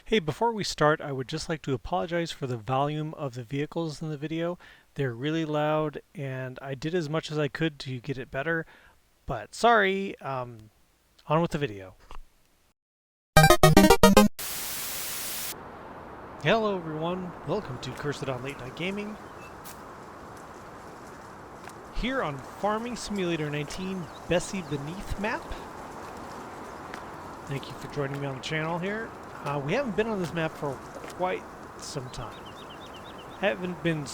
Hey, before we start, I would just like to apologize for the volume of the vehicles in the video. They're really loud, and I did as much as I could to get it better, but sorry, on with the video. Hello everyone, welcome to Cursed on Late Night Gaming. Here on Farming Simulator 19 Bessy Beneath map. Thank you for joining me on the channel here. We haven't been on this map for quite some time. Haven't been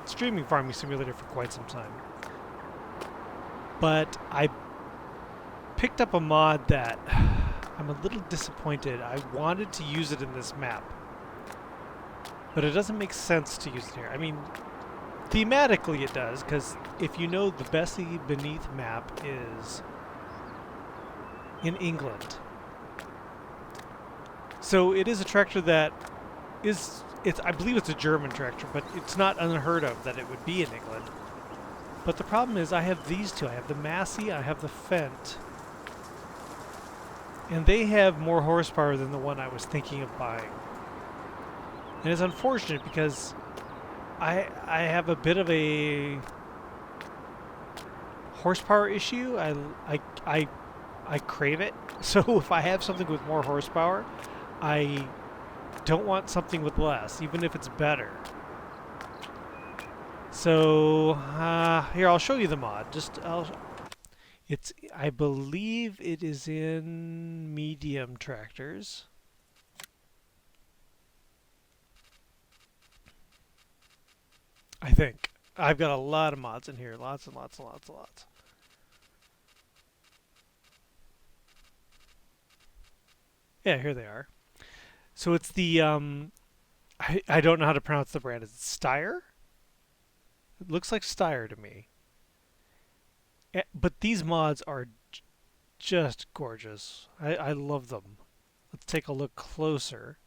streaming Farming Simulator for quite some time. But I picked up a mod that I'm a little disappointed. I wanted to use it in this map, but it doesn't make sense to use it here. I mean, thematically it does, because if you know, the Bessy Beneath map is in England. So it is a tractor that I believe it's a German tractor, but it's not unheard of that it would be in England. But the problem is I have these two. I have the Massey, I have the Fendt. And they have more horsepower than the one I was thinking of buying. And it's unfortunate because I have a bit of a horsepower issue. I crave it. So if I have something with more horsepower, I don't want something with less, even if it's better. So here, I'll show you the mod. I believe it is in medium tractors. I think. I've got a lot of mods in here. Lots and lots and lots and lots. Yeah, here they are. So it's the, I don't know how to pronounce the brand. Is it Steyr? It looks like Steyr to me. But these mods are just gorgeous. I love them. Let's take a look closer.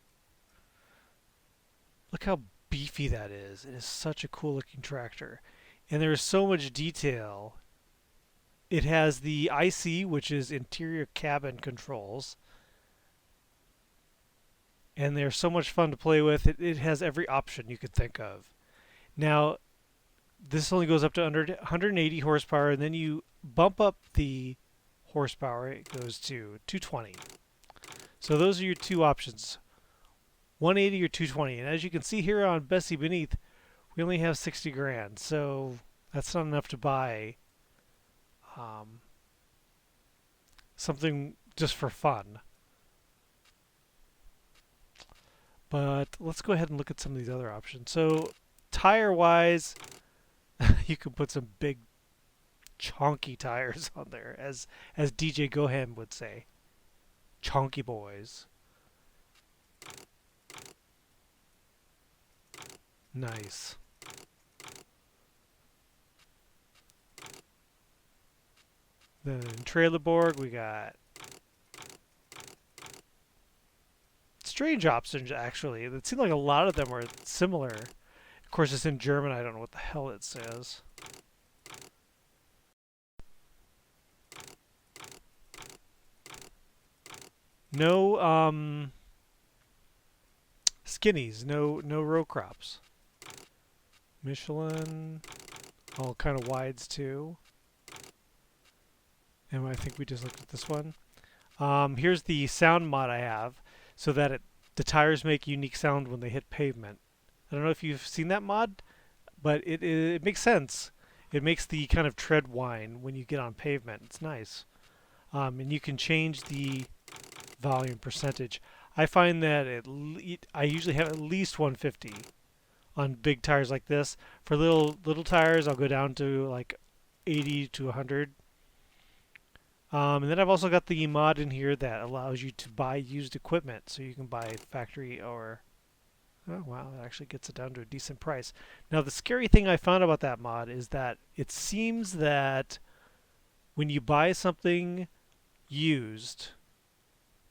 Look how beefy that is. It is such a cool looking tractor. And there is so much detail. It has the IC, which is interior cabin controls. And they're so much fun to play with. It has every option you could think of. Now, this only goes up to under 180 horsepower, and then you bump up the horsepower. It goes to 220. So those are your two options, 180 or 220. And as you can see here on Bessy Beneath, we only have 60 grand. So that's not enough to buy something just for fun. But let's go ahead and look at some of these other options. So tire-wise, you can put some big chonky tires on there, as DJ Gohan would say. Chonky boys. Nice. Then in trailer board, we got strange options, actually. It seemed like a lot of them were similar. Of course, it's in German. I don't know what the hell it says. No skinnies, no row crops. Michelin, all kind of wides too. And I think we just looked at this one. Here's the sound mod I have, so that the tires make unique sound when they hit pavement. I don't know if you've seen that mod, but it makes sense. It makes the kind of tread whine when you get on pavement. It's nice. And you can change the volume percentage. I find that I usually have at least 150 on big tires like this. For little tires, I'll go down to like 80 to 100. And then I've also got the mod in here that allows you to buy used equipment, so you can buy factory or... Oh wow, that actually gets it down to a decent price. Now the scary thing I found about that mod is that it seems that when you buy something used,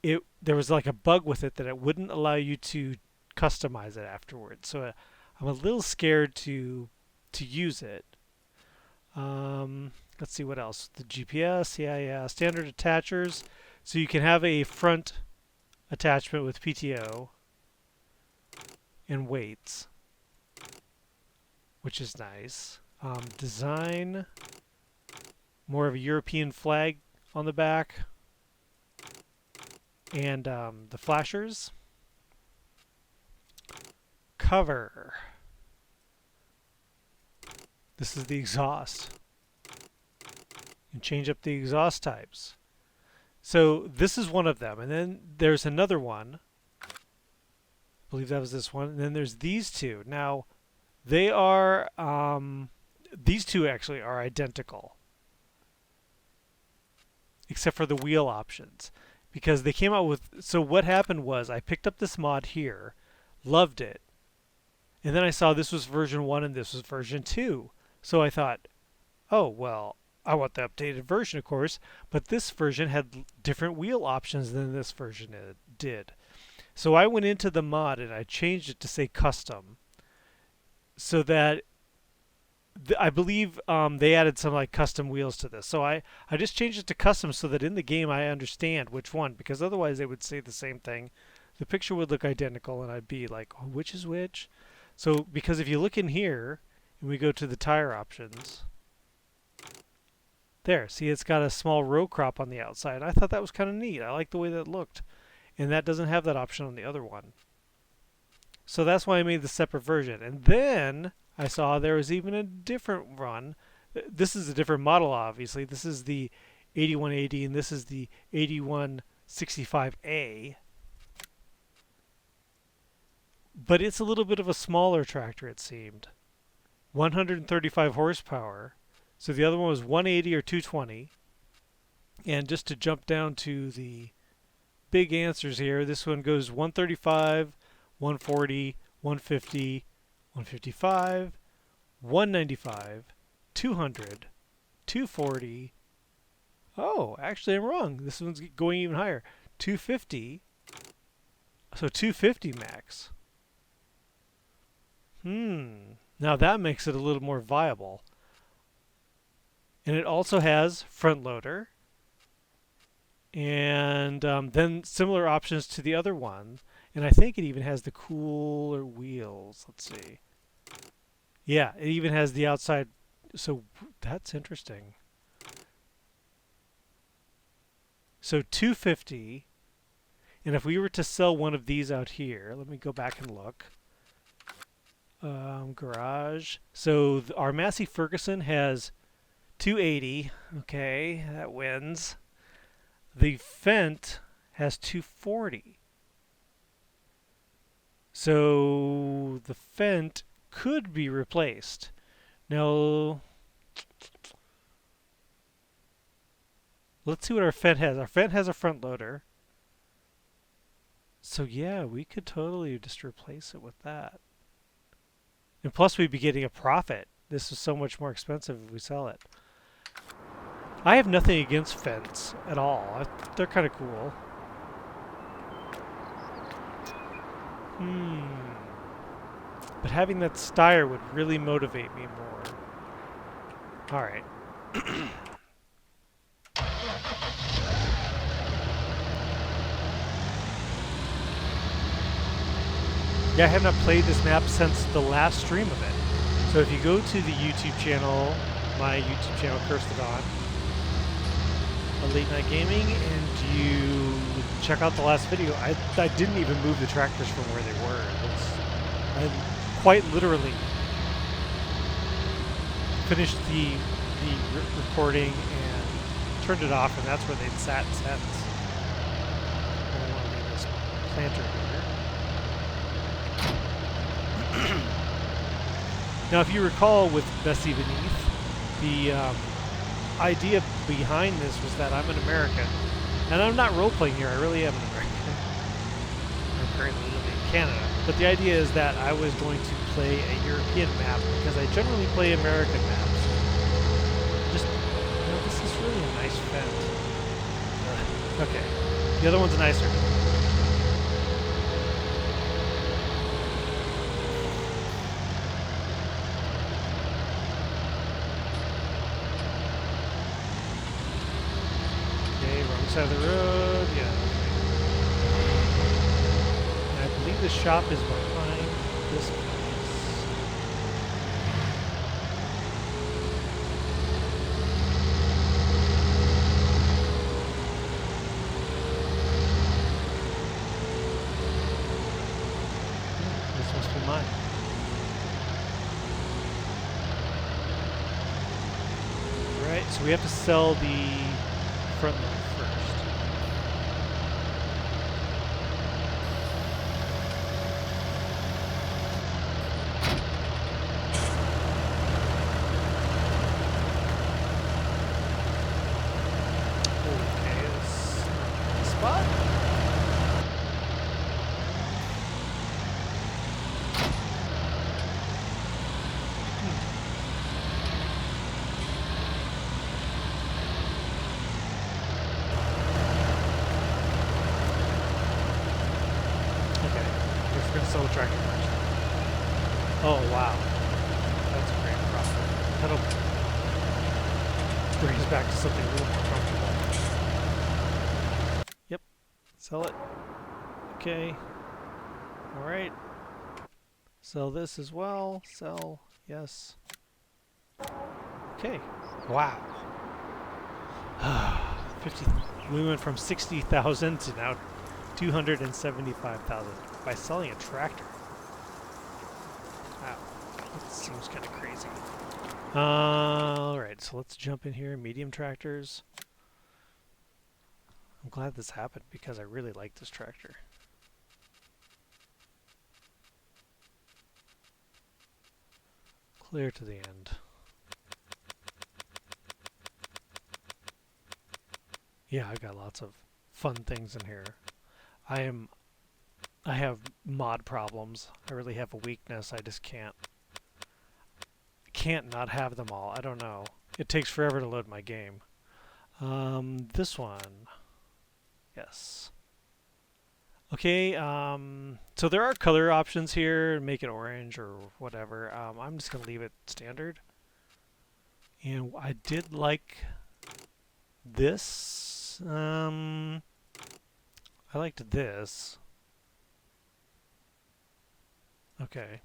there was like a bug with it that it wouldn't allow you to customize it afterwards. So I'm a little scared to use it. Let's see what else. The GPS, yeah, standard attachers. So you can have a front attachment with PTO and weights, which is nice. Design, more of a European flag on the back, and the flashers. Cover. This is the exhaust. You can change up the exhaust types. So this is one of them, and then there's another one. I believe that was this one, and then there's these two. Now, they are, these two actually are identical, except for the wheel options, because they came out with, so what happened was I picked up this mod here, loved it, and then I saw this was version 1 and this was version 2. So I thought, oh, well, I want the updated version, of course, but this version had different wheel options than this version did. So I went into the mod and I changed it to say custom, so that I believe they added some like custom wheels to this. So I just changed it to custom so that in the game I understand which one, because otherwise they would say the same thing. The picture would look identical and I'd be like, oh, which is which? So because if you look in here and we go to the tire options, there, see, it's got a small row crop on the outside. I thought that was kind of neat. I like the way that looked. And that doesn't have that option on the other one. So that's why I made the separate version. And then I saw there was even a different one. This is a different model, obviously. This is the 8180 and this is the 8165A. But it's a little bit of a smaller tractor, it seemed. 135 horsepower. So the other one was 180 or 220. And just to jump down to the big answers here, this one goes 135, 140, 150, 155, 195, 200, 240. Oh, actually I'm wrong. This one's going even higher. 250. So 250 max. Now that makes it a little more viable. And it also has front loader. And then similar options to the other one. And I think it even has the cooler wheels. Let's see. Yeah, it even has the outside. So that's interesting. So 250. And if we were to sell one of these out here, let me go back and look. Garage. So our Massey Ferguson has 280. Okay, that wins. The Fendt has 240. So the Fendt could be replaced. Now, let's see what our Fendt has. Our Fendt has a front loader. So yeah, we could totally just replace it with that. And plus we'd be getting a profit. This is so much more expensive if we sell it. I have nothing against Fendts at all. They're kind of cool. But having that Steyr would really motivate me more. Alright. Yeah, I have not played this map since the last stream of it. So if you go to the YouTube channel, my YouTube channel, Curse the Dawn, a late night gaming, and you check out the last video, I didn't even move the tractors from where they were. I quite literally finished the recording and turned it off, and that's where they'd sat since. I want to leave this planter here. Now, if you recall with Bessy Beneath, the idea behind this was that I'm an American, and I'm not role-playing here, I really am an American. I'm currently living in Canada, but the idea is that I was going to play a European map, because I generally play American maps. Just, you know, this is really a nice Fendt. Okay, the other one's nicer. Side of the road, yeah. believe the shop is behind this place. This must be mine. Right, so we have to sell the front load first. Okay, this is the spot. We're going to sell the tractor first. Oh, wow. That's a great profit. That'll bring us back to something a little more comfortable. Yep. Sell it. Okay. Alright. Sell this as well. Sell. Yes. Okay. Wow. 50. We went from 60,000 to now 275,000 by selling a tractor. Wow, that seems kind of crazy. Alright, so let's jump in here. Medium tractors. I'm glad this happened because I really like this tractor. Clear to the end. Yeah, I've got lots of fun things in here. I have mod problems. I really have a weakness. I just can't not have them all. I don't know. It takes forever to load my game. This one. Yes. Okay, so there are color options here. Make it orange or whatever. I'm just going to leave it standard. And I did like this. I liked this. Okay.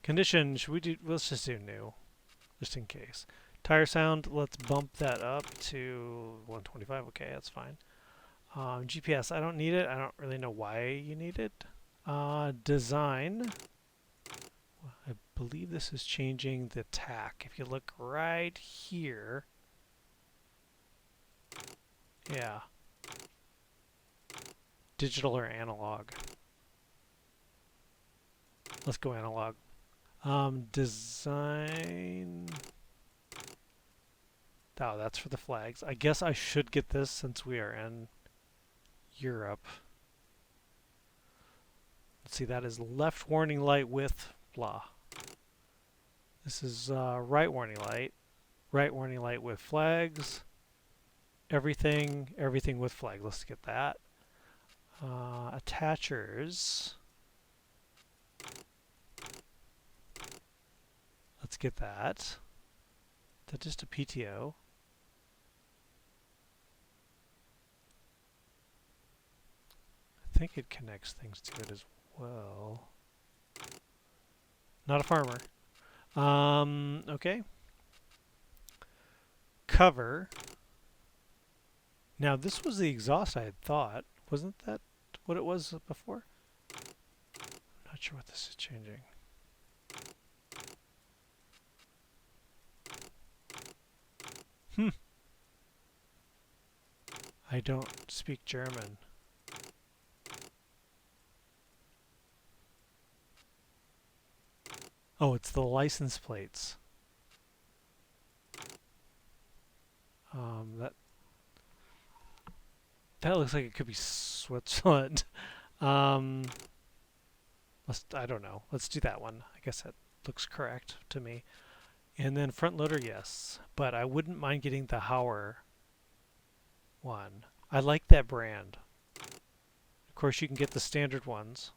Condition, should we do, let's just do new, just in case. Tire sound, let's bump that up to 125. Okay, that's fine. GPS, I don't need it. I don't really know why you need it. Design, I believe this is changing the tack. If you look right here, yeah. Digital or analog? Let's go analog. Design. Oh, that's for the flags. I guess I should get this since we are in Europe. Let's see, that is left warning light with blah. This is right warning light. Right warning light with flags. Everything with flag. Let's get that. Attachers. Let's get that. Is that just a PTO? I think it connects things to it as well. Not a farmer. Okay. Cover. Now this was the exhaust I had thought. Wasn't that what it was before? I'm not sure what this is changing. I don't speak German. Oh, it's the license plates. That looks like it could be Switzerland. I don't know. Let's do that one. I guess that looks correct to me. And then front loader, yes. But I wouldn't mind getting the Hauer one. I like that brand. Of course, you can get the standard ones.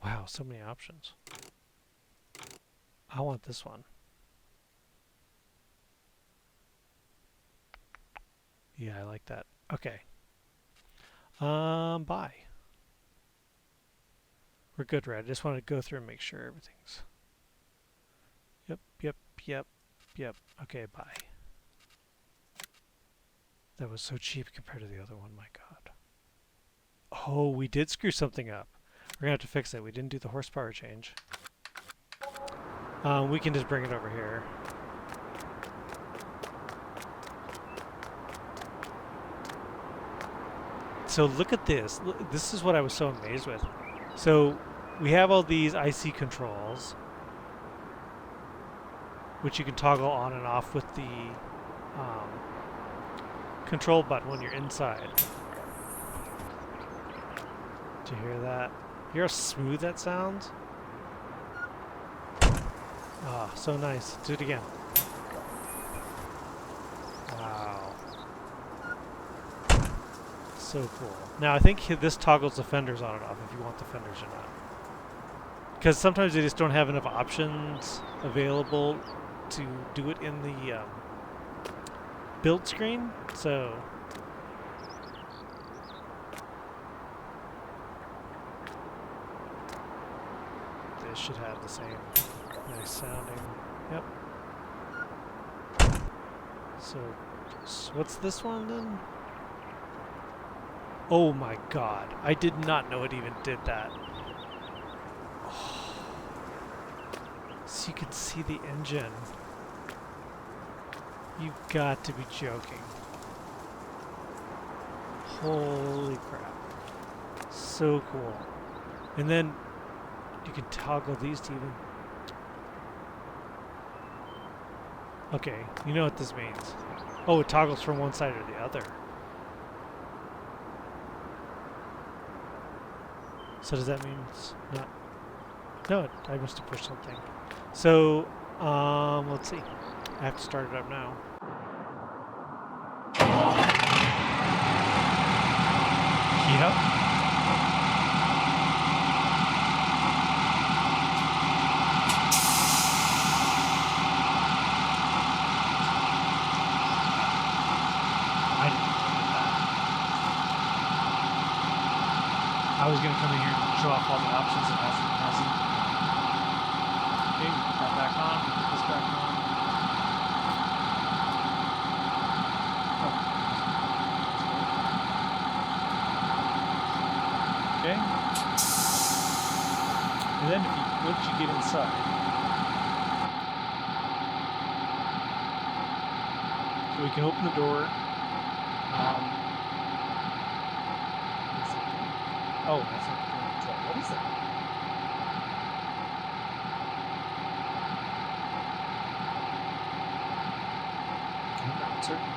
Wow, so many options. I want this one. Yeah, I like that. Okay, Buy. We're good, right? I just want to go through and make sure everything's... Yep, yep, yep, yep. Okay, buy. That was so cheap compared to the other one, my god. Oh, we did screw something up. We're gonna have to fix it. We didn't do the horsepower change. We can just bring it over here. So look at this. This is what I was so amazed with. So we have all these IC controls, which you can toggle on and off with the control button when you're inside. Did you hear that? Hear how smooth that sounds? Ah, so nice. Do it again. Wow. So cool. Now I think this toggles the fenders on and off if you want the fenders or not. Because sometimes they just don't have enough options available to do it in the build screen, so... This should have the same nice sounding. Yep. So what's this one then? Oh my god. I did not know it even did that. Oh. So you can see the engine. You've got to be joking. Holy crap. So cool. And then you can toggle these to even... Okay, you know what this means. Oh, it toggles from one side or the other. So does that mean it's not... No, I must have pushed something. So, let's see. I have to start it up now. Yep. I was going to come in here and show off all the options it hasn't. Okay, we put that back on, we put this back on. Oh. Okay. And then once you get inside, so we can open the door. Oh, that's not the current control. What is that? I'm not certain.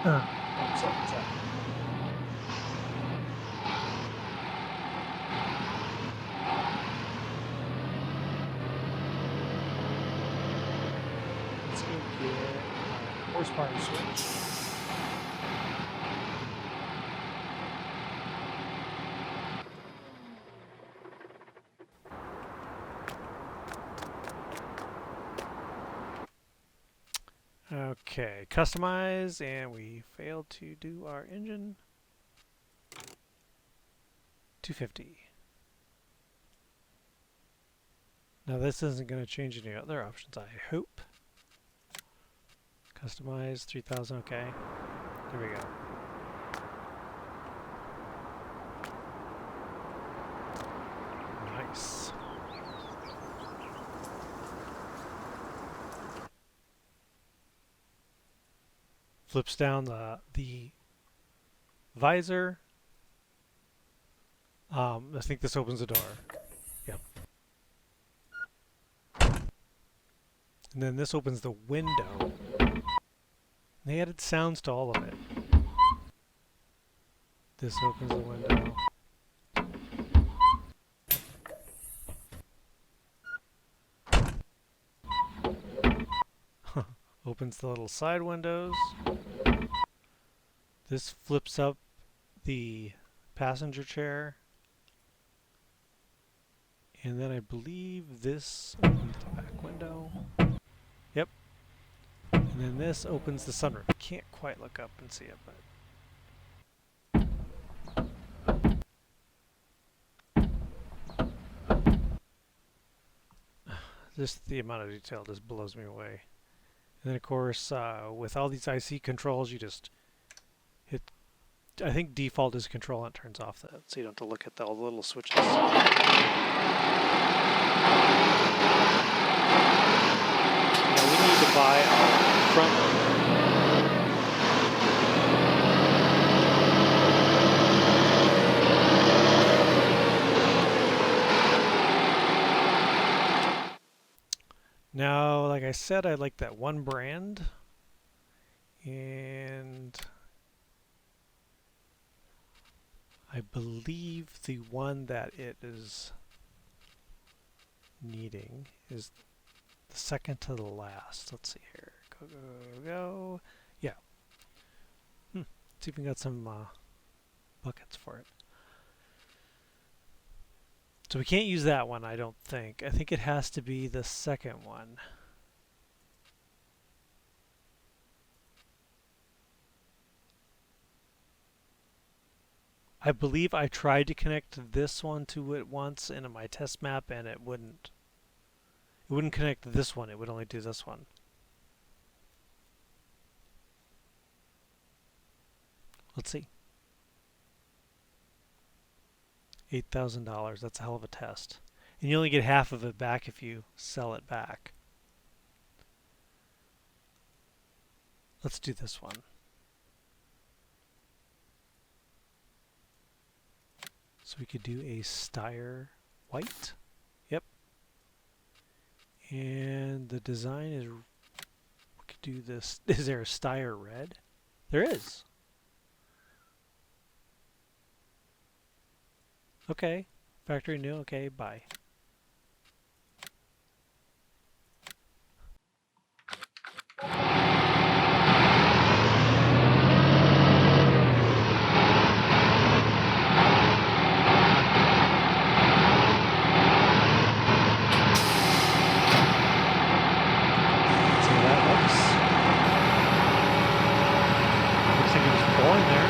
Oh, so what's that? Horsepower switch. Okay, customize, and we failed to do our engine. 250. Now this isn't going to change any other options, I hope. Customize 3000, okay. There we go. Nice. Flips down the visor. I think this opens the door. Yep. And then this opens the window. They added sounds to all of it. This opens the window. Opens the little side windows. This flips up the passenger chair. And then I believe this opens the back window. Yep. And then this opens the sunroof. Can't quite look up and see it, but... Just the amount of detail just blows me away. And then of course, with all these IC controls, you just hit, I think default is control and it turns off that, so you don't have to look at all the little switches. Now we need to buy our front loader. Now, like I said, I like that one brand, and I believe the one that it is needing is the second to the last. Let's see here. Go, go, go, go. Yeah. Let's see if we got some buckets for it. So we can't use that one, I don't think. I think it has to be the second one. I believe I tried to connect this one to it once in my test map and it wouldn't connect this one, it would only do this one. Let's see. $8,000, that's a hell of a test. And you only get half of it back if you sell it back. Let's do this one. So we could do a Steyr white. Yep. And the design is, we could do this. Is there a Steyr red? There is. Okay, factory new, okay, bye. So that looks like it was born there.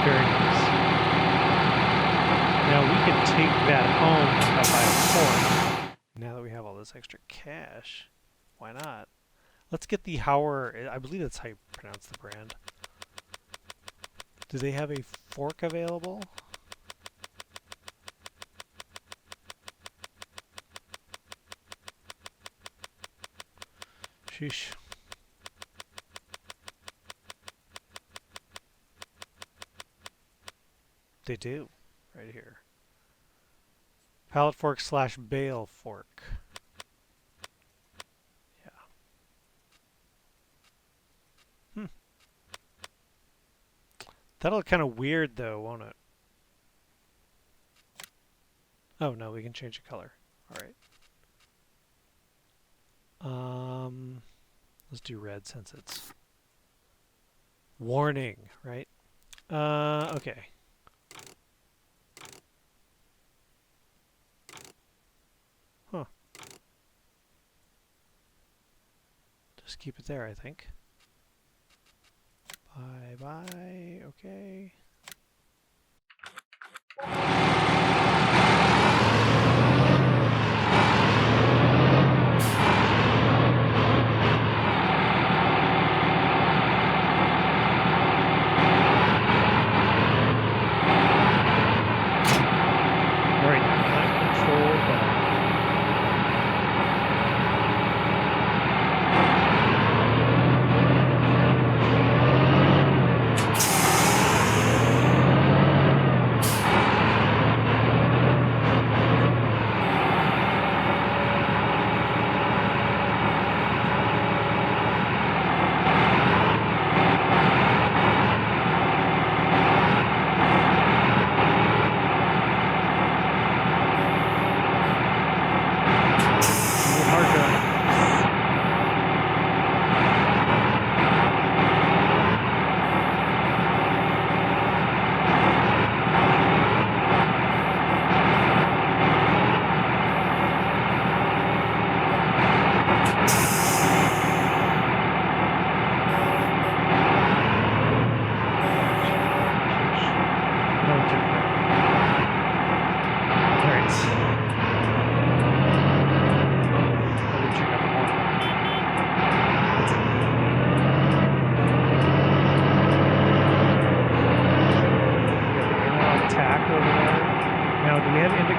Very nice. Now we can take that home and buy a Ford. Now that we have all this extra cash, why not? Let's get the Hauer, I believe that's how you pronounce the brand. Do they have a fork available? Sheesh. They do, right here. Pallet fork / bale fork. Yeah. That'll look kind of weird though, won't it? Oh no, we can change the color. Alright. Let's do red since it's warning, right? Okay. Huh. Just keep it there, I think. Bye-bye, okay.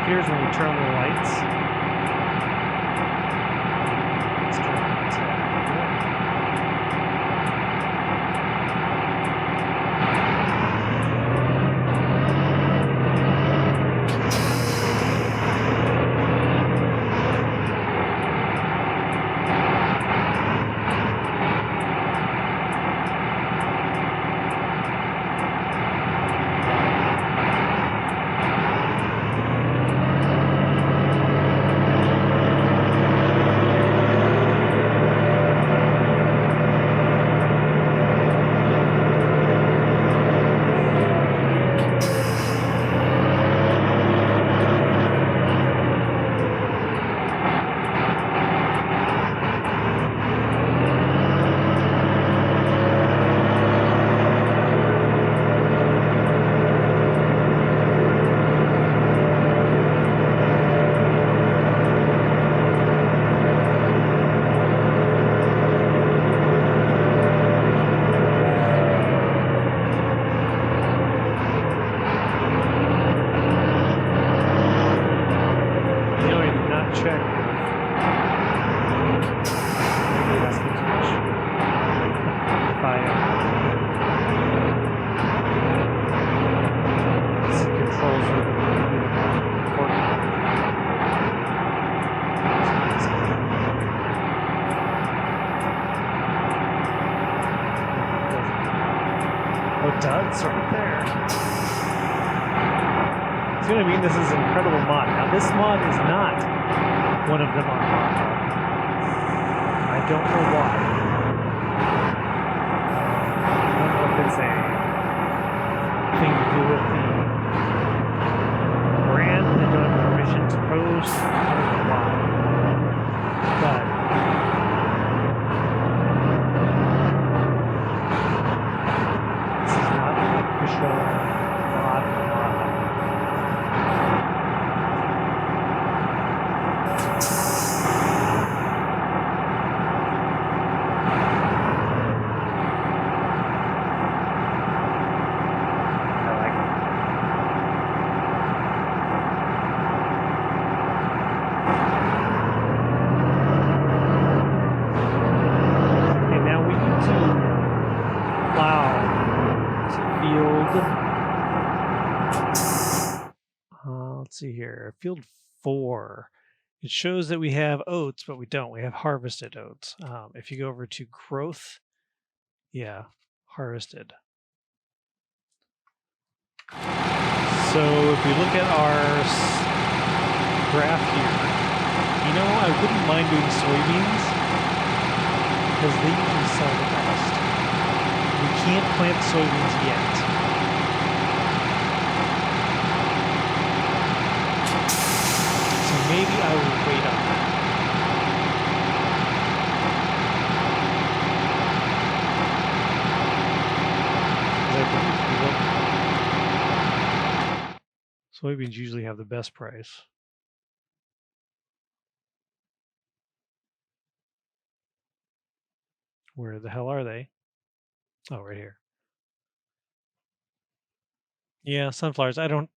Here's when we turn on the lights. Let's turn on the tag. Yeah. Duds right there. See what I mean? This is an incredible mod. Now this mod is not one of them on mod. I don't know why. I don't know if it's a thing to do with the brand that don't have permission to post. I don't know why. But see here, field 4. It shows that we have oats, but we don't. We have harvested oats. If you go over to growth, yeah, harvested. So if we look at our graph here, you know, I wouldn't mind doing soybeans because they usually sell the best. We can't plant soybeans yet. Maybe I will wait on that. Because I believe if you look, soybeans usually have the best price. Where the hell are they? Oh, right here. Yeah, sunflowers. I don't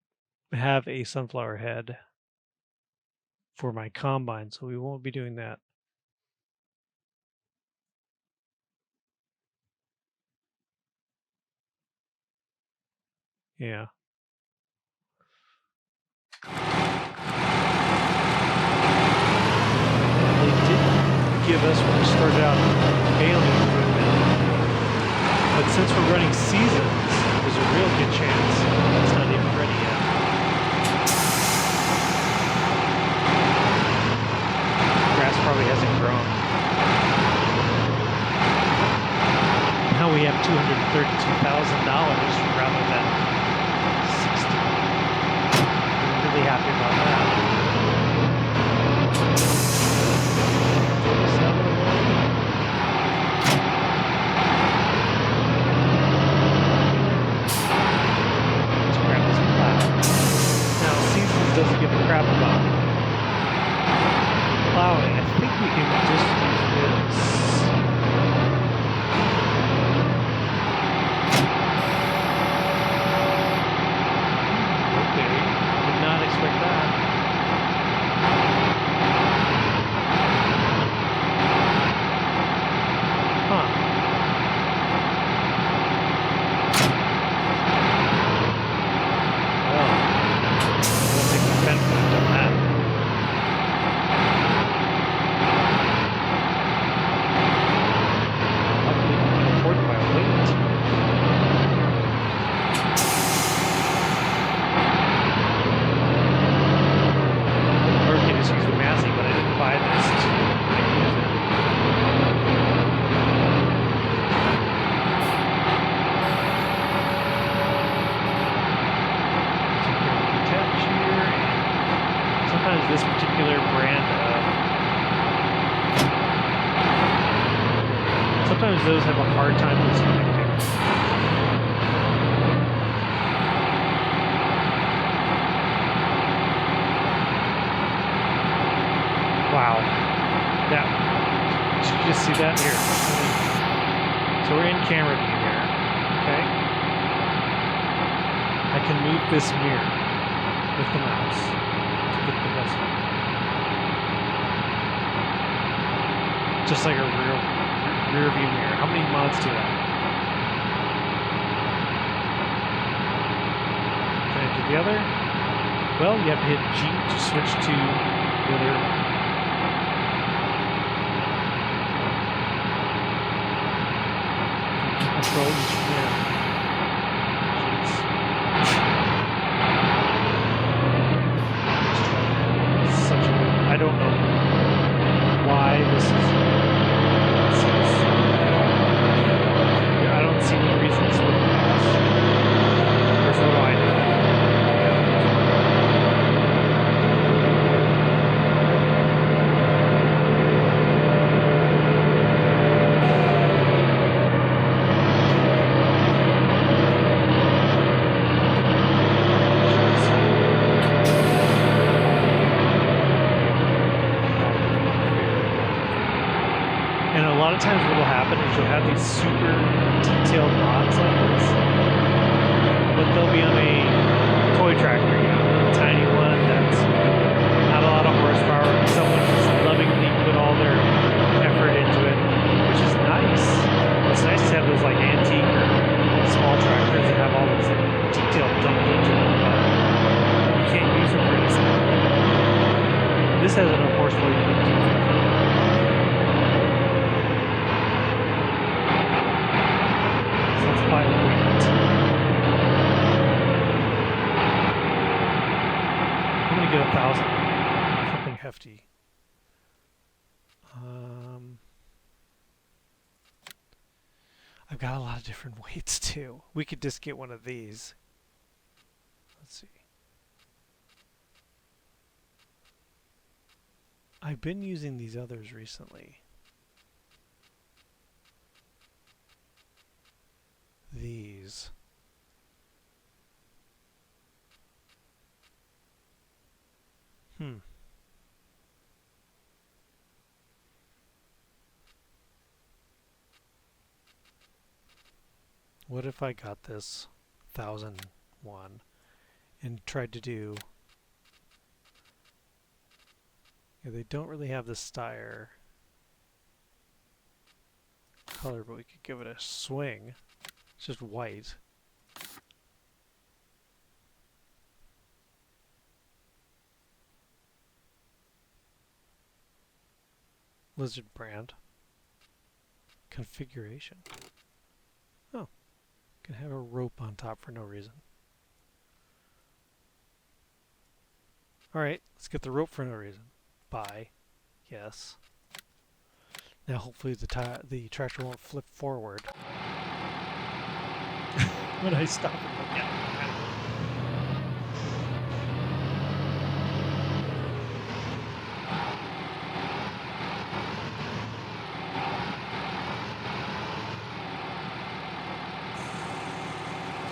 have a sunflower head for my combine, so we won't be doing that. Yeah. They did give us, when we started out, alien equipment. But since we're running seasons, there's a real good chance it's not even ready yet. Grass probably hasn't grown. Now we have $232,000 rather than 60. I'm really happy about that. Let's grab this plow. Now, Seasons doesn't give a crap about plowing. I think we can just use this. sometimes those have a hard time disconnecting. Wow. That, did you just see that? Here. So we're in camera view here. Okay? I can move this mirror with the mouse to get the best one. Just like a rear view mirror. How many mods do that? Can I do the other? Well, you have to hit G to switch to the other. You can control each mirror. Jeez. Such a, I don't know why this is. I don't see any reason this wouldn't pass. Or what do I know? And a lot of times what will happen is you'll have these super detailed mods like this, but they'll be on a toy tractor, you know, a tiny one that's not a lot of horsepower. Someone just lovingly put all their effort into it, which is nice. It's nice to have those like antique or small tractors that have all this detail dumped into them, but you can't use them for anything. This has enough horsepower you can do it. I'm gonna get 1,000. Something hefty. I've got a lot of different weights too. We could just get one of these. Let's see. I've been using these others recently. These. What if I got this 1,001 and tried to do... Yeah, they don't really have the Steyr color, but we could give it a swing. It's just white. Lizard brand. Configuration. Oh. Can have a rope on top for no reason. Alright, let's get the rope for no reason. Buy. Yes. Now hopefully the tractor won't flip forward. When I stop and look at it.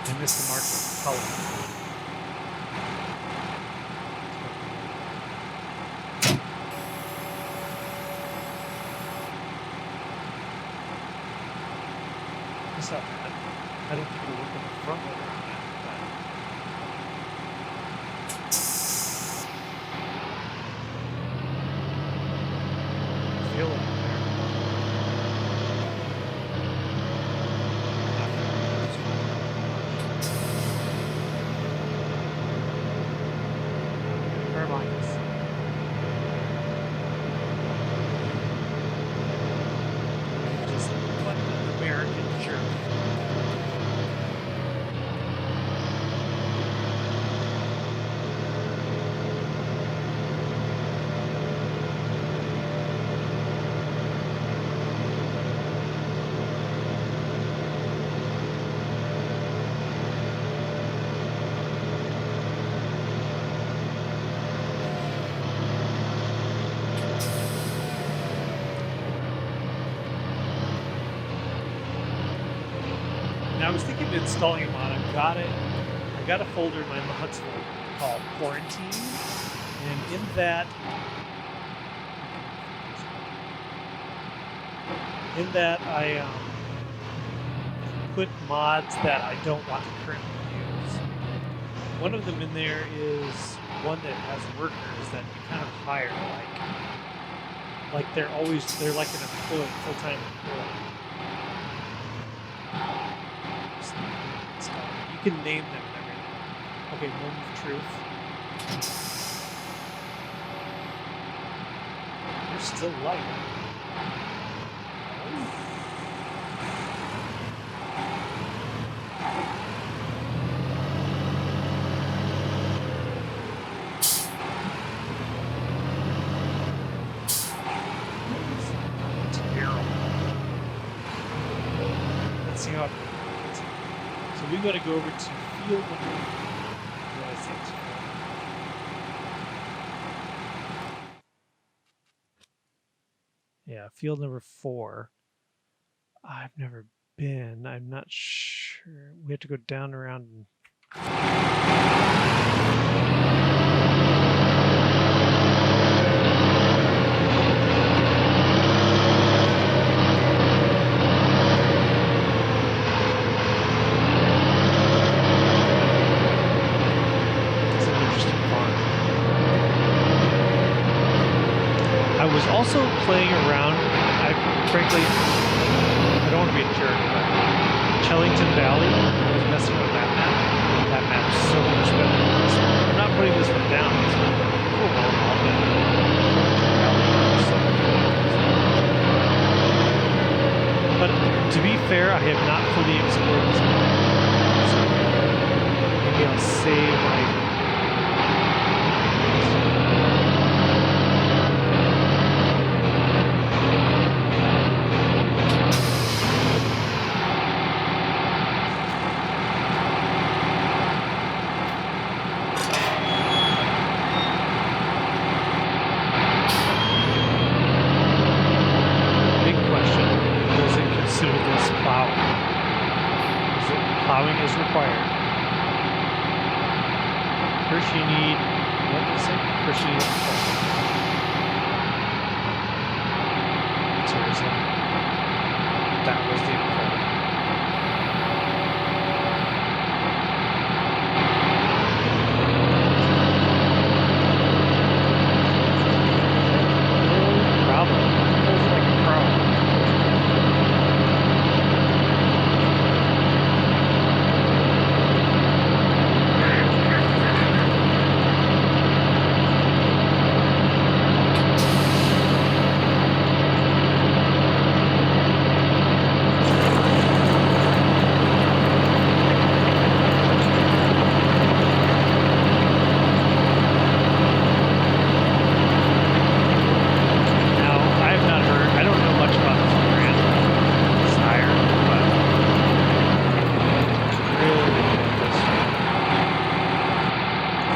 I missed the mark of color. That's not bad. I don't think it'll work on the front loader on that, but... I feel it there. Turbines. Just like an American jerk. Now I was thinking of installing a mod. I've got it. I got a folder in my mods folder called Quarantine, and in that I put mods that I don't want to currently use. One of them in there is one that has workers that you kind of hire, like they're like an employee, full-time employee. You can name them and everything. Okay, moment of truth. You're still light. Let's see how it goes. So we got to go over to field number. What did I say? Yeah, field number 4. I've never been. I'm not sure. We have to go down around and. I was also playing around. Frankly, I don't want to be a jerk, but Chellington Valley, I was messing with that map. That map's so much better than this one. I'm not putting this one down. It's cool and all, but Chellington Valley is so much better. But to be fair, I have not fully explored this map. So maybe I'll save my. Plowing is required. First you need, what did it say? First you need a pole. Seriously. That was the info. No problem. Pole's like a pro.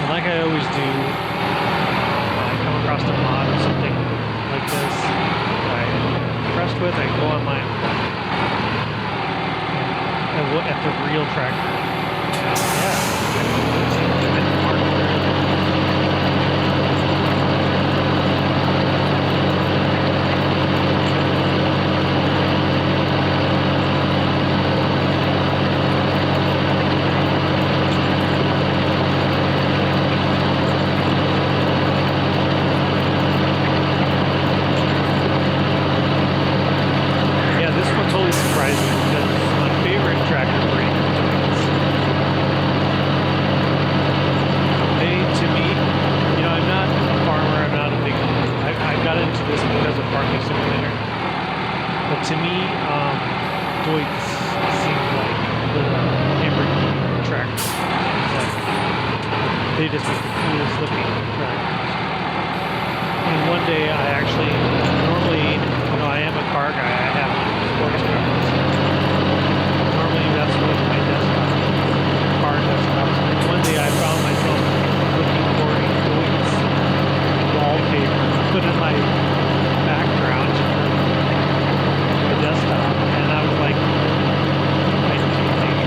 Like I always do, when I come across a mod or something like this I'm impressed with, I go online and look at the real tractor. To me, Deutz seemed like the Lamborghini tractor. They just make the coolest looking tractors. And one day I actually, normally, I am a car guy, I have sports cars. Normally that's what my desktop is, car desktop. And one day I found myself looking for a Deutz wallpaper to put in my background for desktop, and I was like, I do think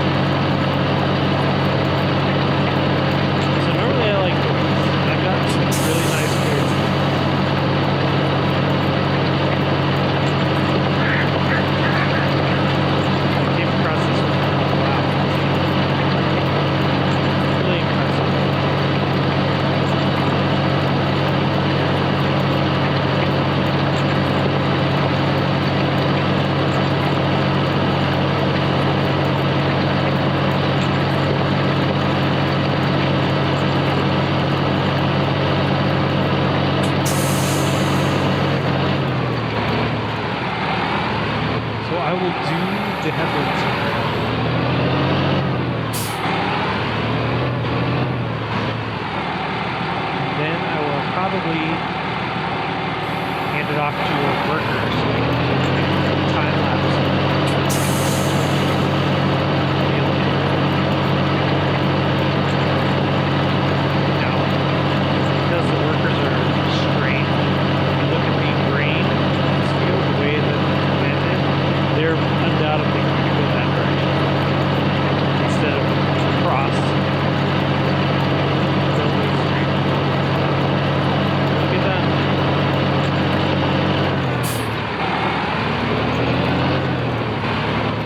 the headlands here. And then I will probably hand it off to a worker so we can do time lapse. Now, because the workers are straight, if you look at the grain in this field, the way that it's planted, they're undoubtedly going to go that direction instead of across. Look at that.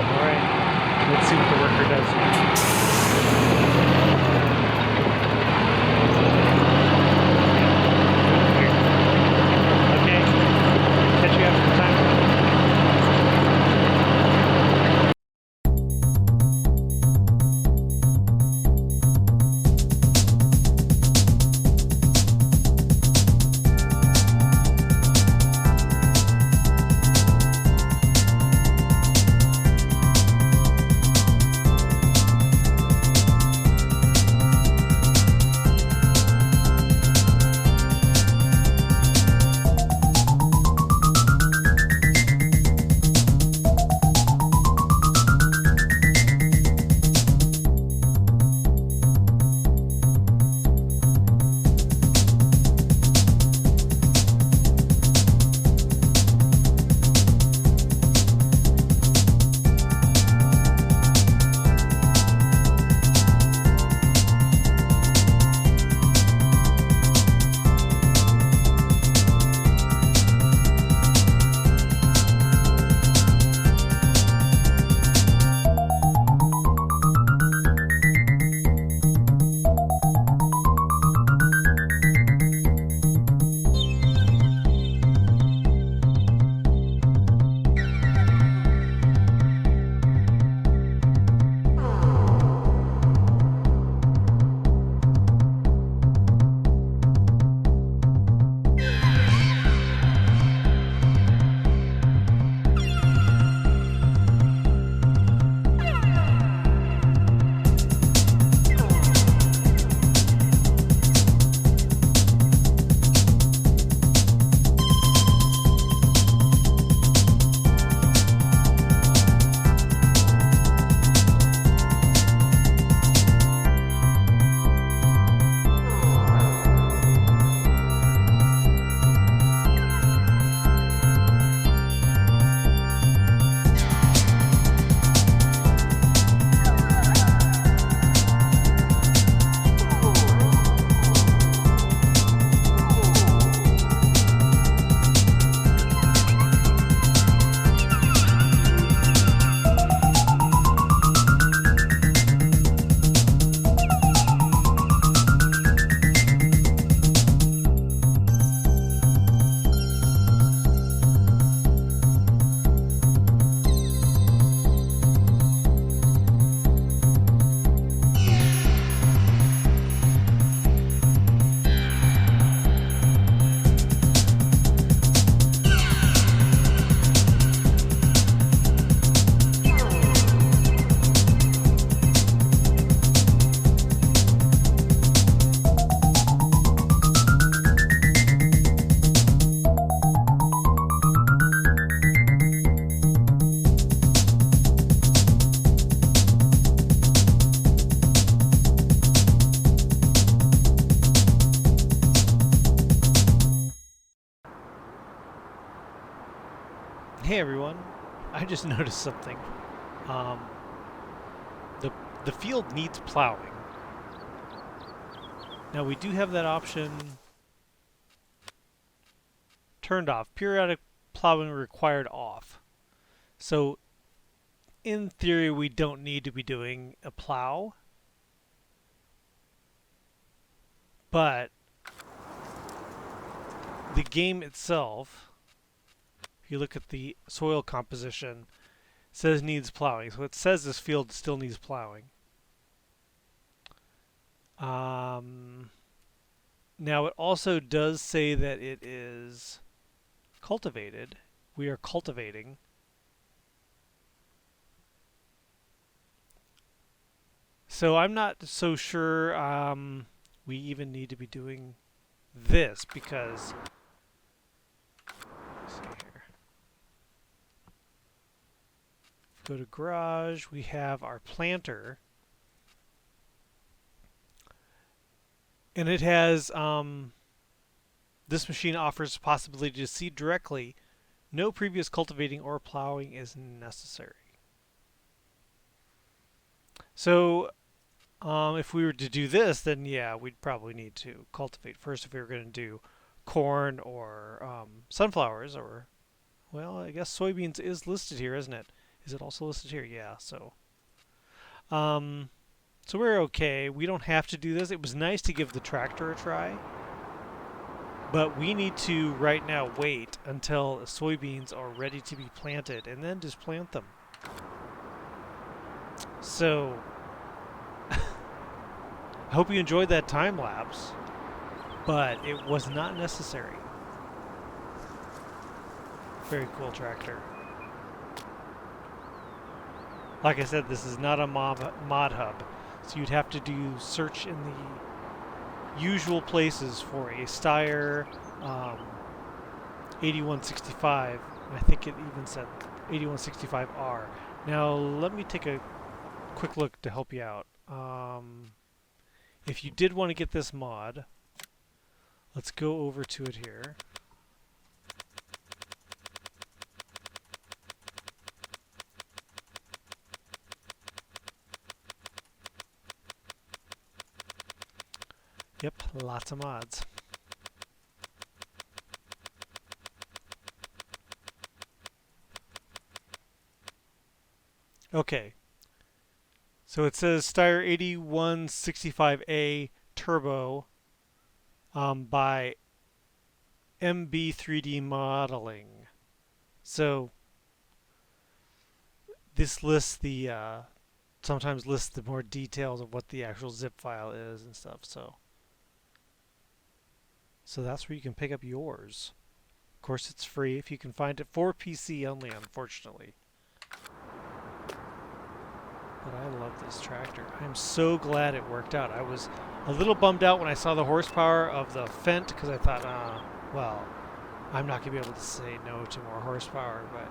All right, let's see what the worker does here. Okay, catch you after the time. Hey everyone, I just noticed something. Um, the field needs plowing. Now we do have that option turned off. Periodic plowing required off. So in theory we don't need to be doing a plow. But the game itself, if you look at the soil composition, says needs plowing. So it says this field still needs plowing. Now it also does say that it is cultivated. We are cultivating. So I'm not so sure we even need to be doing this because, let's see here. Go to garage, we have our planter. And it has, this machine offers the possibility to seed directly. No previous cultivating or plowing is necessary. So if we were to do this, then yeah, we'd probably need to cultivate first if we were going to do corn or sunflowers or, well, I guess soybeans is listed here, isn't it? Is it also listed here? Yeah, so. So we're okay. We don't have to do this. It was nice to give the tractor a try. But we need to right now wait until soybeans are ready to be planted and then just plant them. So I hope you enjoyed that time lapse, but it was not necessary. Very cool tractor. Like I said, this is not a mod hub, so you'd have to do search in the usual places for a Steyr 8165. And I think it even said 8165R. Now let me take a quick look to help you out. If you did want to get this mod, let's go over to it here. Yep, lots of mods. Okay. So it says Steyr 8165A Turbo by MB3D Modeling. So this lists the sometimes lists the more details of what the actual zip file is and stuff. So that's where you can pick up yours. Of course, it's free if you can find it for PC only, unfortunately. But I love this tractor. I'm so glad it worked out. I was a little bummed out when I saw the horsepower of the Fendt because I thought, well, I'm not going to be able to say no to more horsepower, but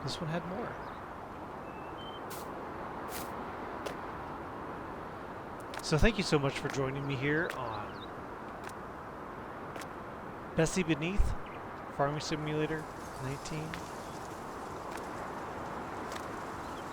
this one had more. So thank you so much for joining me here on Bessy Beneath Farming Simulator 19.